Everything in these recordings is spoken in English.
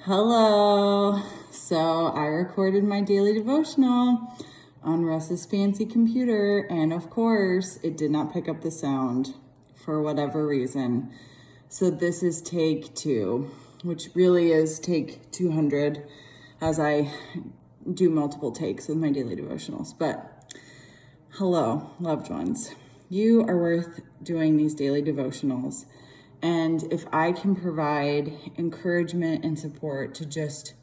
Hello. So I recorded my daily devotional on Russ's fancy computer, and of course, it did not pick up the sound for whatever reason. So this is take 2, which really is take 200 as I do multiple takes with my daily devotionals. But hello, loved ones. You are worth doing these daily devotionals. And if I can provide encouragement and support to just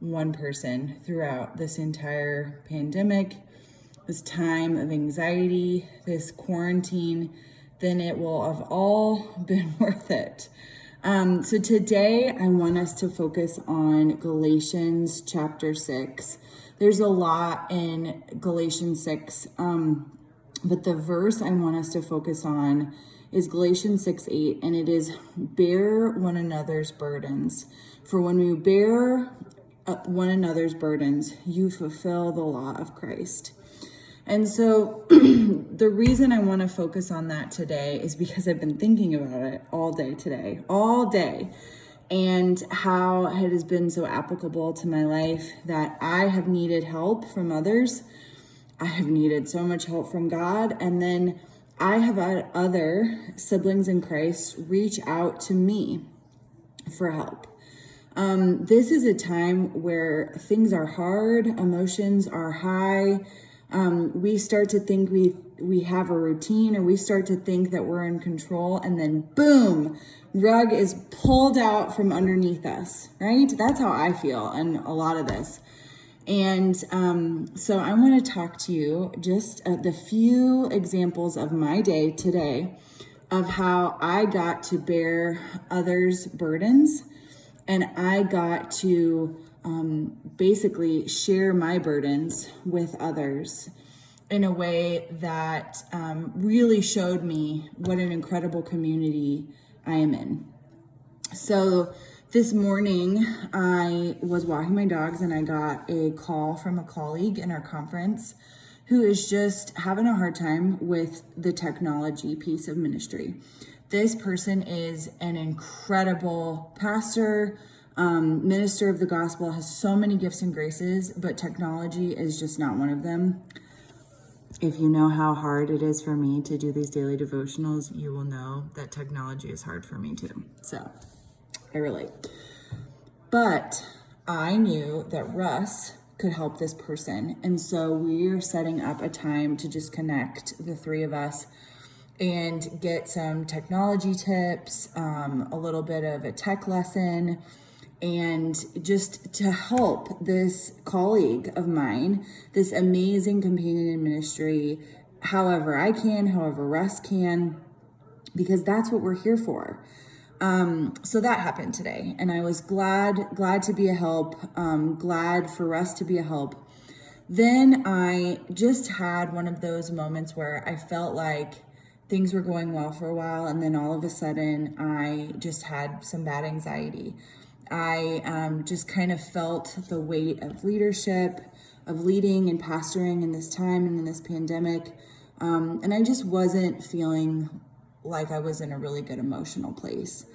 one person throughout this entire pandemic, this time of anxiety, this quarantine, then it will have all been worth it. So today I want us to focus on Galatians chapter 6. There's a lot in Galatians 6, but the verse I want us to focus on is Galatians 6:8, and it is bear one another's burdens. For when we bear one another's burdens, you fulfill the law of Christ. And so the reason I want to focus on that today is because I've been thinking about it all day, and how it has been so applicable to my life that I have needed help from others. I have needed so much help from God, and then I have had other siblings in Christ reach out to me for help. This is a time where things are hard, emotions are high. We start to think we have a routine, or we start to think that we're in control, and then boom, rug is pulled out from underneath us, right? That's how I feel in a lot of this. And so I want to talk to you just the few examples of my day today of how I got to bear others' burdens, and I got to basically share my burdens with others in a way that really showed me what an incredible community I am in. So this morning, I was walking my dogs and I got a call from a colleague in our conference who is just having a hard time with the technology piece of ministry. This person is an incredible pastor, minister of the gospel, has so many gifts and graces, but technology is just not one of them. If you know how hard it is for me to do these daily devotionals, you will know that technology is hard for me too. So I relate. But I knew that Russ could help this person. And so we're setting up a time to just connect, the three of us, and get some technology tips, a little bit of a tech lesson, and just to help this colleague of mine, this amazing companion in ministry, however I can, however Russ can, because that's what we're here for. So that happened today, and I was glad to be a help, glad for Russ to be a help. Then I just had one of those moments where I felt like things were going well for a while, and then all of a sudden I just had some bad anxiety. I just kind of felt the weight of leadership, of leading and pastoring in this time and in this pandemic, and I just wasn't feeling like I was in a really good emotional place.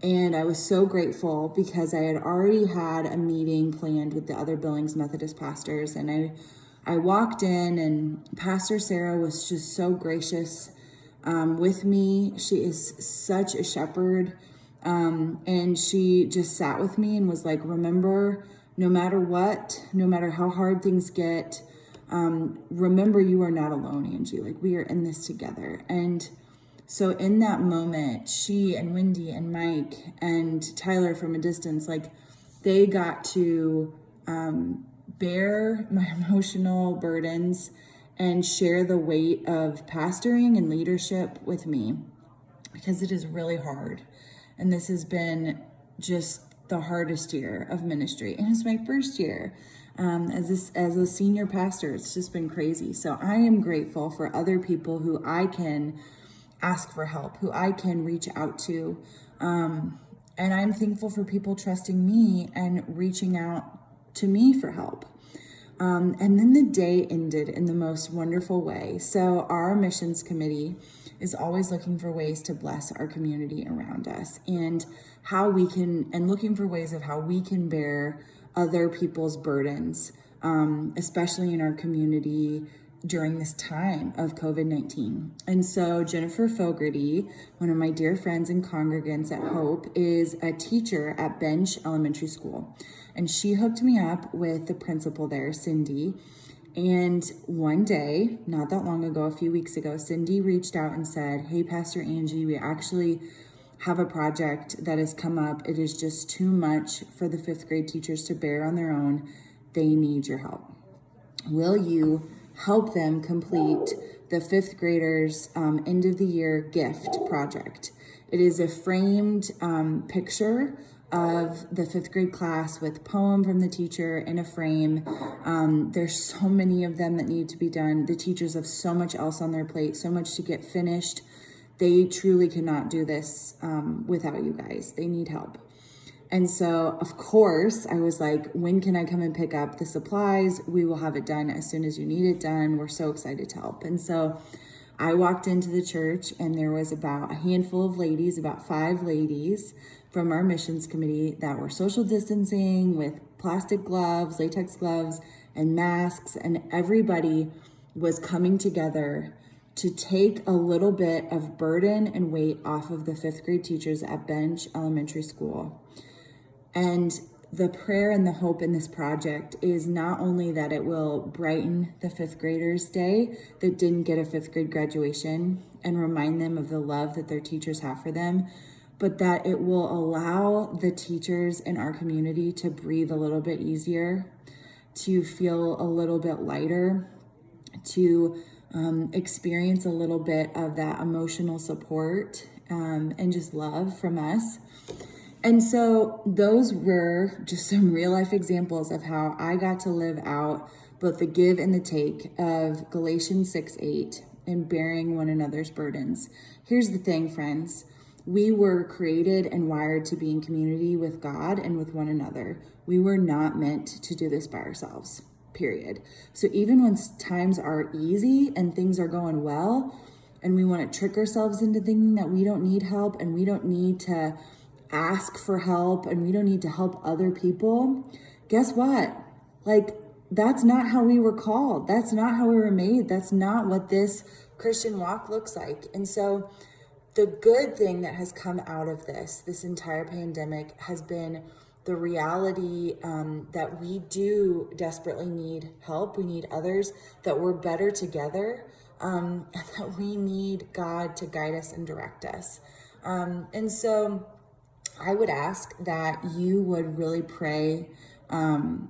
And I was so grateful because I had already had a meeting planned with the other Billings Methodist pastors, and I walked in, and Pastor Sarah was just so gracious with me. She is such a shepherd, and she just sat with me and was like, remember, no matter what, no matter how hard things get, remember you are not alone, Angie. Like, we are in this together. And so in that moment, she and Wendy and Mike and Tyler from a distance, like, they got to bear my emotional burdens and share the weight of pastoring and leadership with me, because it is really hard. And this has been just the hardest year of ministry. And it's my first year as a senior pastor. It's just been crazy. So I am grateful for other people who I can ask for help, who I can reach out to. And I'm thankful for people trusting me and reaching out to me for help. And then the day ended in the most wonderful way. So our missions committee is always looking for ways to bless our community around us, and looking for ways of how we can bear other people's burdens, especially in our community during this time of COVID-19. And so Jennifer Fogarty, one of my dear friends and congregants at Hope, is a teacher at Bench Elementary School. And she hooked me up with the principal there, Cindy. And one day, not that long ago, a few weeks ago, Cindy reached out and said, "Hey, Pastor Angie, we actually have a project that has come up. It is just too much for the 5th grade teachers to bear on their own. They need your help. Will you help them complete the 5th graders' end of the year gift project?" It is a framed picture of the 5th grade class with poem from the teacher in a frame. There's so many of them that need to be done. The teachers have so much else on their plate, so much to get finished. They truly cannot do this without you guys. They need help. And so, of course, I was like, when can I come and pick up the supplies? We will have it done as soon as you need it done. We're so excited to help. And so I walked into the church, and there was about a handful of ladies, about 5 ladies from our missions committee that were social distancing with plastic gloves, latex gloves, and masks. And everybody was coming together to take a little bit of burden and weight off of the 5th grade teachers at Bench Elementary School. And the prayer and the hope in this project is not only that it will brighten the 5th graders' day that didn't get a 5th grade graduation and remind them of the love that their teachers have for them, but that it will allow the teachers in our community to breathe a little bit easier, to feel a little bit lighter, to experience a little bit of that emotional support and just love from us. And so those were just some real life examples of how I got to live out both the give and the take of Galatians 6:8 and bearing one another's burdens. Here's the thing, friends. We were created and wired to be in community with God and with one another. We were not meant to do this by ourselves, period. So even when times are easy and things are going well, and we want to trick ourselves into thinking that we don't need help and we don't need to ask for help and we don't need to help other people, guess what? Like, that's not how we were called. That's not how we were made. That's not what this Christian walk looks like. And so the good thing that has come out of this entire pandemic has been the reality that we do desperately need help. We need others, that we're better together, and that we need God to guide us and direct us. And so I would ask that you would really pray, and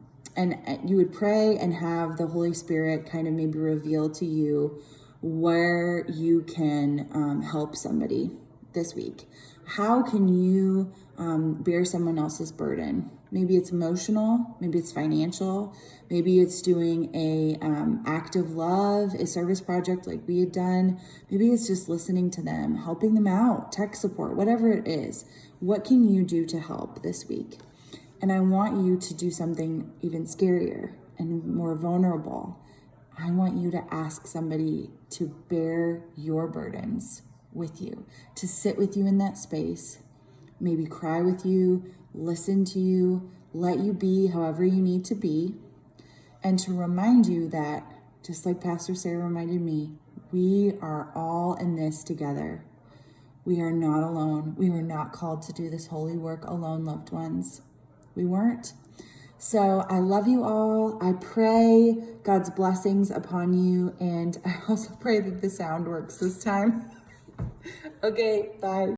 you would pray and have the Holy Spirit kind of maybe reveal to you where you can help somebody this week. How can you bear someone else's burden? Maybe it's emotional, maybe it's financial, maybe it's doing a act of love, a service project like we had done. Maybe it's just listening to them, helping them out, tech support, whatever it is. What can you do to help this week? And I want you to do something even scarier and more vulnerable. I want you to ask somebody to bear your burdens with you, to sit with you in that space, maybe cry with you, listen to you, let you be however you need to be, and to remind you that, just like Pastor Sarah reminded me, we are all in this together. We are not alone. We were not called to do this holy work alone, loved ones. We weren't. So I love you all. I pray God's blessings upon you, and I also pray that the sound works this time. Okay, bye.